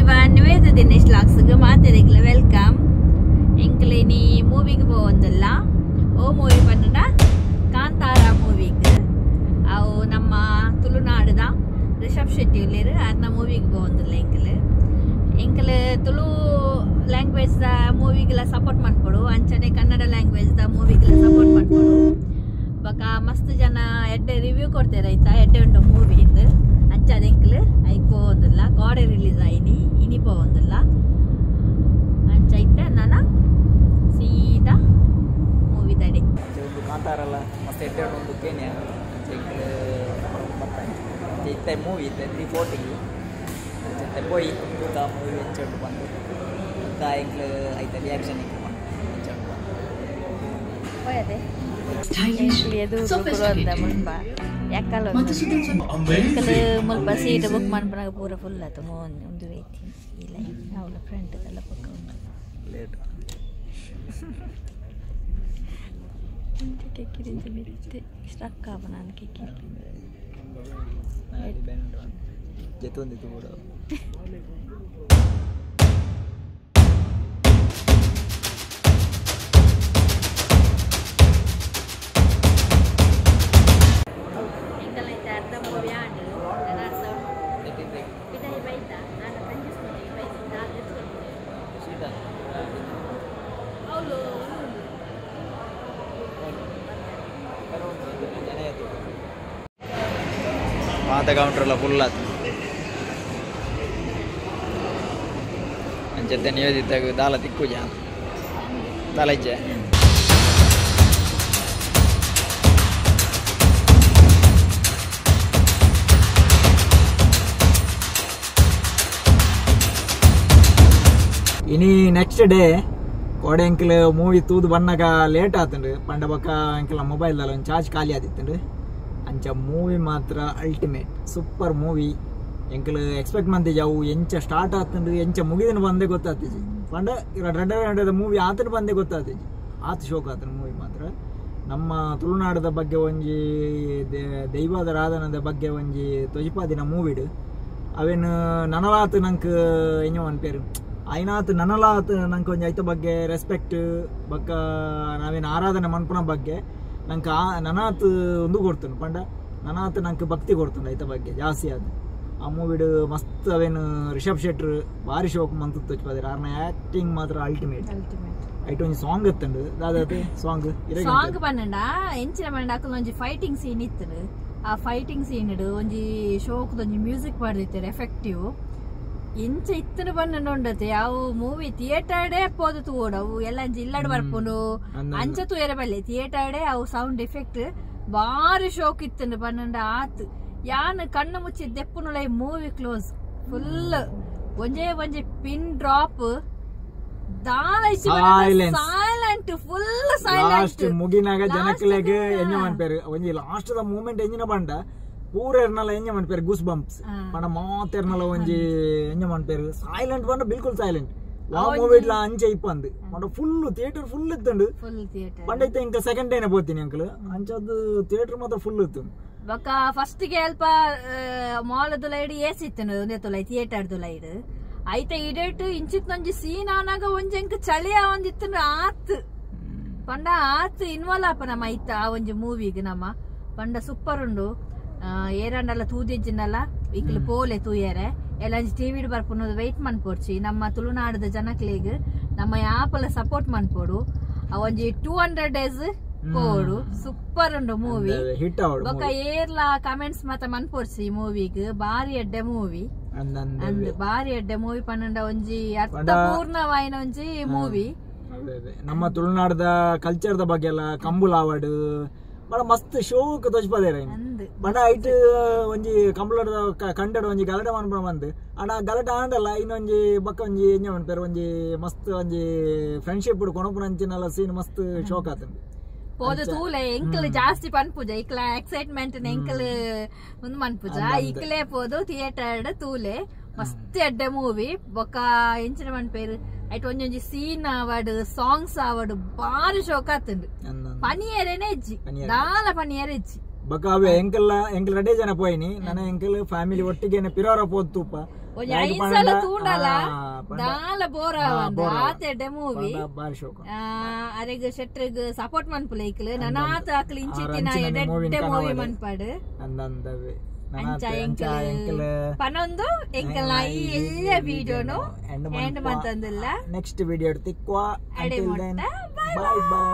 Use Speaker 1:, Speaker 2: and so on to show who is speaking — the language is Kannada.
Speaker 1: everyone, NivedithaDinesh vlogs ಗೆ ಮಾತೆರೆಗ್ಲ ವೆಲ್ಕಮ್. ಎಂಕ್ಲೆ ನೀ ಮೂವಿಗೆ ಹೋಗಂದಲ್ಲ. ಓ ಮೂವಿ ಬಂದ ಕಾಂತಾರ ಮೂವಿಗೆ. ಅವು ನಮ್ಮ ತುಳುನಾಡದ ರಿಷಬ್ ಶೆಟ್ಟಿ ಉಳ್ಳೇರು ಅದನ್ನ ಮೂವಿಗೆ ಹೋಗಂದಲ್ಲ ಎಂಕ್ಲೆ ತುಳು ಲ್ಯಾಂಗ್ವೇಜ್ ದ ಮೂವಿಗೆಲ್ಲ ಸಪೋರ್ಟ್ ಮಾಡ್ಕೊಡು. ಅಂಚನೆ ಕನ್ನಡ ಲ್ಯಾಂಗ್ವೇಜ್ ದ ಮೂವಿಗೆಲ್ಲ ಸಪೋರ್ಟ್ ಮಾಡ್ಕೊಡು. ಬಕ ಮಸ್ತ್ ಜನ ಎಡ್ಡೆ ರಿವ್ಯೂ ಕೊಡ್ತಾರೆ ಆಯ್ತಾ. ಎಡ್ಡೆ ಉಂಟು ಮೂವಿ ಇದು ಅಂಚದ ಎಂಕ್ಲು ಐಕ್ ಹೋಗಂದಿಲ್ಲ. ಗಾಡೆ ರಿಲೀಸ್ ಆಯ್ನಿ ಇನಿ ಹೋಗಂದಿಲ್ಲ ಅಂಚೈತೆ ನಾನು ಸೀದಾ ಮೂವಿ ತಡೆ
Speaker 2: ಕಾಂತಾರಲ್ಲ ಮಸ್ತ್ ಎಡ್ಡೆ ಒಂದು ಕೇನೆ ಇತ್ತೆ ಮೂವಿ ಇತ್ತೆ 340 ಅಂಚೆ ಪೋಯಿ ತೂತ ಮೂವಿ ಅಂಚೆಟ್ಟು ಬಂದು ಅಂತ ಎಂಕ್ಲು ಐತೆ ರಿಯಾಕ್ಷನ್
Speaker 1: ಹೋಯದೆ ಎದು ಕೊಡೋದ ಮುಲ್ಪ ಯಾಕಲ್ಲ ಮುಲ್ಪ ಸೀಟ್ ಬುಕ್ ಮಾಡ್ಬಾಗ ಪೂರ ಫುಲ್ ಆಯ್ತು. ಒಂದು ಐತಿ ಇಲ್ಲ ಅವಳ ಫ್ರೆಂಡ್ ಎಲ್ಲ ಪಕ್ಕ ಉಂಟು
Speaker 2: ಲೇಟ್
Speaker 1: ಕೆಕ್ಕಿರಿಂದ ಬಿಡುತ್ತೆ ಸ್ಟ್ರಕ್ ಆಗ ನಾನು ಕೆಕ್ಕಿ
Speaker 2: ಜೊತೆಂದಿತ್ತು ಕೂಡ ಪಾತ ಕೌಂಟ್ರೆಲ್ಲ ಫುಲ್ ಆಯ್ತು ಅಂಚೆ ನಿವೇದಿತಾಗ ದಾಲ ತಿಕ್ಕು ಜಾ ದಾಲ ಇಜ್ಜೆ ಇನಿ ನೆಕ್ಸ್ಟ್ ಡೇ ಕೋಡೆ ಎಂಕಲ್ ಮೂವಿ ತೂದು ಬಣ್ಣಗ ಲೇಟ್ ಆತಂಡು ಪಂಡ ಬಕ್ಕ ಎಂಕಲ್ ಮೊಬೈಲ್ದಲ್ಲ ಒಂದು ಚಾರ್ಜ್ ಖಾಲಿ ಆದಿತ್ತಂಡು ಅಂಚ ಮೂವಿ ಮಾತ್ರ ಅಲ್ಟಿಮೇಟ್ ಸೂಪರ್ ಮೂವಿ. ಎಂಕಲ್ ಎಕ್ಸ್ಪೆಕ್ಟ್ ಮಾಡ್ತಿದ್ದೆ ಅವು ಎಂಚ ಸ್ಟಾರ್ಟ್ ಆತಂಡು ಎಂಚ ಮುಗಿದಿನ ಬಂದೇ ಗೊತ್ತಾಗ್ತಿದ್ದೆ ಪಂಡ ರೆಡ್ಡ ಮೂವಿ ಆತನ ಬಂದೇ ಗೊತ್ತಾಗ್ತಿದ್ದೆ ಆತ ಶೋಕ್ ಆತನ ಮೂವಿ ಮಾತ್ರ. ನಮ್ಮ ತುಳುನಾಡದ ಬಗ್ಗೆ ಒಂಜಿ ದೈವಾರಾಧನದ ಬಗ್ಗೆ ಒಂಜಿ ತೊಜಿಪಾದಿನ ಮೂವಿಡು ಅವೇನು ನನಲಾತು ನಂಗೆ ಎಂಜೋ ಅನ್ಪೇರು ಐನಾತ್ ನನಲಾತ್ ನಂಗೆ ಒಂಜಿ ಐತ ಬಗ್ಗೆ ರೆಸ್ಪೆಕ್ಟ್ ಬಕ್ಕ ನಾವೇನು ಆರಾಧನೆ ಮನ್ಪುನ ಬಗ್ಗೆ ನಂಗೆ ನನಾತ್ ಒಂದು ಕೊಡ್ತಾನೆ ಪಂಡ ನನಾತ್ ನಂಗೆ ಭಕ್ತಿ ಕೊಡ್ತಾನೆ ಐತ ಬಗ್ಗೆ ಜಾಸ್ತಿ ಆದ ಆ ಮೂವಿಡು ಮಸ್ತ್ ಅವೇನು ರಿಷಬ್ ಶೆಟ್ರ್ ಭಾರಿ ಶೋಕ್ ಮಂತ್ ತೋಚ್ಪಾದ್ರೆ ಆರ್ನ ಆಕ್ಟಿಂಗ್ ಮಾತ್ರ ಅಲ್ಟಿಮೇಟ್ ಐಟ್ ಒಂಜಿ ಸಾಂಗ್ ಎತ್ತಂಡು ದಾದತೆ ಸಾಂಗ್
Speaker 1: ಪನ್ನಂಡ ಎಂಚಿನ ಪಂಡ ಅಕ್ಕಲ್ ಒಂಜಿ ಫೈಟಿಂಗ್ ಸೀನ್ ಇತ್ತು. ಆ ಫೈಟಿಂಗ್ ಸೀನ್ ಒಂಜಿ ಶೋಕ್ ಒಂಜಿ ಮ್ಯೂಸಿಕ್ ಮಾಡಿರ್ತಾರೆ ಎಫೆಕ್ಟಿವ್ ಎಂಚ ಇತ್ತನ ಬಣ್ಣ ಉಂಡತೆ ಅವು ಮೂವಿ ಥಿಯೇಟರ್ಡೇ ಪೋದು ತೂಡು ಅವು ಎಲ್ಲ ಇಲ್ಲಡ್ ಬರ್ಪುಂಡು ಅಂಚ ತೂಯರ ಬಲ್ಲೆ ಥಿಯೇಟರ್ಡೇ ಅವು ಸೌಂಡ್ ಎಫೆಕ್ಟ್ ಬಾರಿ ಶೋಕ್ ಇತ್ತಂಡು ಬಣ್ಣಂಡ ಆತ್ ಯಾನ್ ಕಣ್ಣು ಮುಚ್ಚಿ ದೆಪ್ಪುನುಳ ಮೂವಿ ಕ್ಲೋಸ್ ಫುಲ್ ಒಂಜೆ pin drop silent full silent
Speaker 2: ಮುಗಿನಾಗ ಜನಕ್ಕೆ ಎಂಜಾಯ್ ಮಾಡ್ತಾರೆ ಒಂಜಿ ಲಾಸ್ಟ್ ದ ಮೂಮೆಂಟ್ ಎಂಜಿನ ಬಂಡ ಪೂರ ಎರ್ನಲ್ಲ ಎಂಜಾಯ್ ಮಾಡ್ತಾರೆ ಗೂಸ್ ಬಂಪ್ಸ್ ಪಂಡ ಮಾತೆರ್ನಲ್ಲ ಒಂಜಿ ಎಂಜಾಯ್ ಮಾಡ್ತಾರೆ ಸೈಲೆಂಟ್ ಬಂಡ ಬಿಲ್ಕುಲ್ ಸೈಲೆಂಟ್ ಆ ಮೂವಿ ಇಡ್ಲ ಅಂಚೆ ಇಪ್ಪಂದು ಪಂಡ ಫುಲ್ ಥಿಯೇಟರ್ ಫುಲ್ ಇತ್ತಂಡು ಪಂಡ ಇತ್ತ ಇಂಕ ಸೆಕೆಂಡ್ ಡೇನೆ ಹೋಗ್ತೀನಿ ಅಂಕಲ್ ಅಂಚದ್ದು ಥಿಯೇಟರ್ ಮಾತ್ರ ಫುಲ್ ಇತ್ತು.
Speaker 1: ಬೊಕ್ಕ ಫಸ್ಟ್ ಗೆ ಅಲ್ಪ ಮಾಲ್ ದುಲೈಡ್ ಏಸ್ ಇತ್ತು ಒಂದೇ ತುಲೈ ಥಿಯೇಟರ್ ದುಲೈಡ್ ಐತೆ ಇಡೇಟ್ ಇಂಚಿತ್ ಒಂಜಿ ಸೀನ್ ಆನಾಗ ಒಂಜಿ ಅಂಕ ಚಳಿಯ ಒಂದಿತ್ತು ಆತ್ ಪಂಡ ಆತ್ ಇನ್ವಾಲ್ವ್ ಆಪ ನಮ್ಮ ಐತ ಆ ಒಂಜಿ ಮೂವಿಗೆ ನಮ್ಮ ಪಂಡ ಸೂಪರ್ ಉಂಡು. ಏರಂಡಲ್ಲ ತೂದಿಜ್ಜಿನಲ್ಲ ಈಕಲು ಪೋಲೆ ತೂಯರೆ ಎಲ್ಲ ಟಿವಿಡ್ ಬರ್ಪುನೋದು ವೆಯ್ಟ್ ಮನ್ಪೋಡ್ಚಿ ನಮ್ಮ ತುಳುನಾಡದ ಜನಕ್ಲಿಗೆ ನಮ್ಮ ಯಾಪಲ್ಲ ಸಪೋರ್ಟ್ ಮನ್ಪೋಡು ಒಂಜಿ 200 days ಪೋಡು ಸೂಪರ್ ಉಂಡು ಮೂವಿ. ಬೊಕ್ಕ ಏರ್ಲ ಕಮೆಂಟ್ಸ್ ಮಾತ ಮನ್ಪೋಡ್ಸಿ ಮೂವಿಗೆ ಬಾರಿ ಎಡ್ಡೆ ಮೂವಿ ಅಂದ್ ಬಾರಿ ಎಡ್ಡೆ ಮೂವಿ ಪನ್ನಂಡ ಒಂಜಿ ಅರ್ಥಪೂರ್ಣವಾಯಿನ ಒಂಜಿ ಮೂವಿ.
Speaker 2: ನಮ್ಮ ತುಳುನಾಡದ ಕಲ್ಚರ್ದ ಬಗ್ಗೆ ಎಲ್ಲ ಕಂಬುಲಾವಡ್ ಬಡ ಮಸ್ತ್ ಶೋಕ್ ತೋಚ್ಪದೇರ ಬಡ ಐಟ್ ಒಂಜಿ ಕಂಬಳದ ಕಂಡಡ ಒಂಜಿ ಗಲಟ ಮನ್ಪುನ ಬಂದು ಅಡ ಗಲಟ ಆಂಡಲ್ಲ ಇನ್ನೊಂಜಿ ಬಕ್ಕ ಒಂಜಿ ಎಂಜ ಮನ್ಪೇರು ಒಂಜಿ ಮಸ್ತ್ ಒಂಜಿ ಫ್ರೆಂಡ್ಶಿಪ್ ಕೊನಪುನ ಅಂಚಿನಲ್ಲ ಸೀನ್ ಮಸ್ತ್ ಶೋಕ್ ಆತಂದು
Speaker 1: ಪೋದ ತೂಲೆ ಎಂಕಲ್ ಜಾಸ್ತಿ ಪನ್ಪುಜ ಇಕ್ಲ ಎಕ್ಸೈಟ್ಮೆಂಟ್ ಎಂಕಲ್ ಮುಂದ್ ಮನ್ಪುಜ ಇಕ್ಲೇ ಪೋದು ಥಿಯೇಟರ್ ತೂಲೆ ಮಸ್ತ್ ಎಡ್ಡೆ ಮೂವಿ ಬೊಕ್ಕ ಎಂಚಿನ ಮನ್ಪೇರು ಐಟ್ ಒಂಜೊಂಜಿ ಸೀನ್ ಆವಡ್ ಸಾಂಗ್ಸ್ ಆವಡ್ ಬಾರಿ ಶೋಕ್ ಆತಂಡು ಪನಿಯರೇನೆ ಇಜ್ಜಿ ದಾಲ ಪನಿಯರೆಜ್ಜಿ
Speaker 2: ಬೊಕ್ಕ ಅವೆ ಎಂಕಲ್ ರೆಡ್ಡೆ ಜನ ಪೋಯ್ನಿ ನನ್ನ ಎಂಕಲ್ ಫ್ಯಾಮಿಲಿ ಒಟ್ಟಿಗೆ ಪಿರೋರ ಪೋದ್ ತೂಪ
Speaker 1: ಒಂಜಿ 5 ಸಲ ತೂಂಡಲ ದಾಲ ಬೋರ್ ಆವಂದ ಆತೆಡೆ ಮೂವಿ
Speaker 2: ಬಾರಿ ಶೋಕ
Speaker 1: ಅರೆಗ್ ಶೆಟ್ರಿಗ್ ಸಪೋರ್ಟ್ ಮನ್ಪುಲೈಕ್ಲ್ ನನಾತ ಅಕ್ಲ್ ಇಂಚಿತ್ತಿನ ಎಡೆಡ್ಡೆ ಮೂವಿ ಮನ್ಪಾಡು
Speaker 2: ಅಂದಂದವೆ
Speaker 1: ಅಂಚ ಎಂಕಲ್ ಪನೊಂದು ಎಂಕಲ್ ನಾ ಈ ಎಲ್ಲ ವಿಡಿಯೋನು ಎಂಡ್ ಮಂತಂದಿಲ್ಲ
Speaker 2: ನೆಕ್ಸ್ಟ್ ವಿಡಿಯೋ ತಿಕ್ವಾ
Speaker 1: ಅಡೆ
Speaker 2: ಬೈ ಬೈ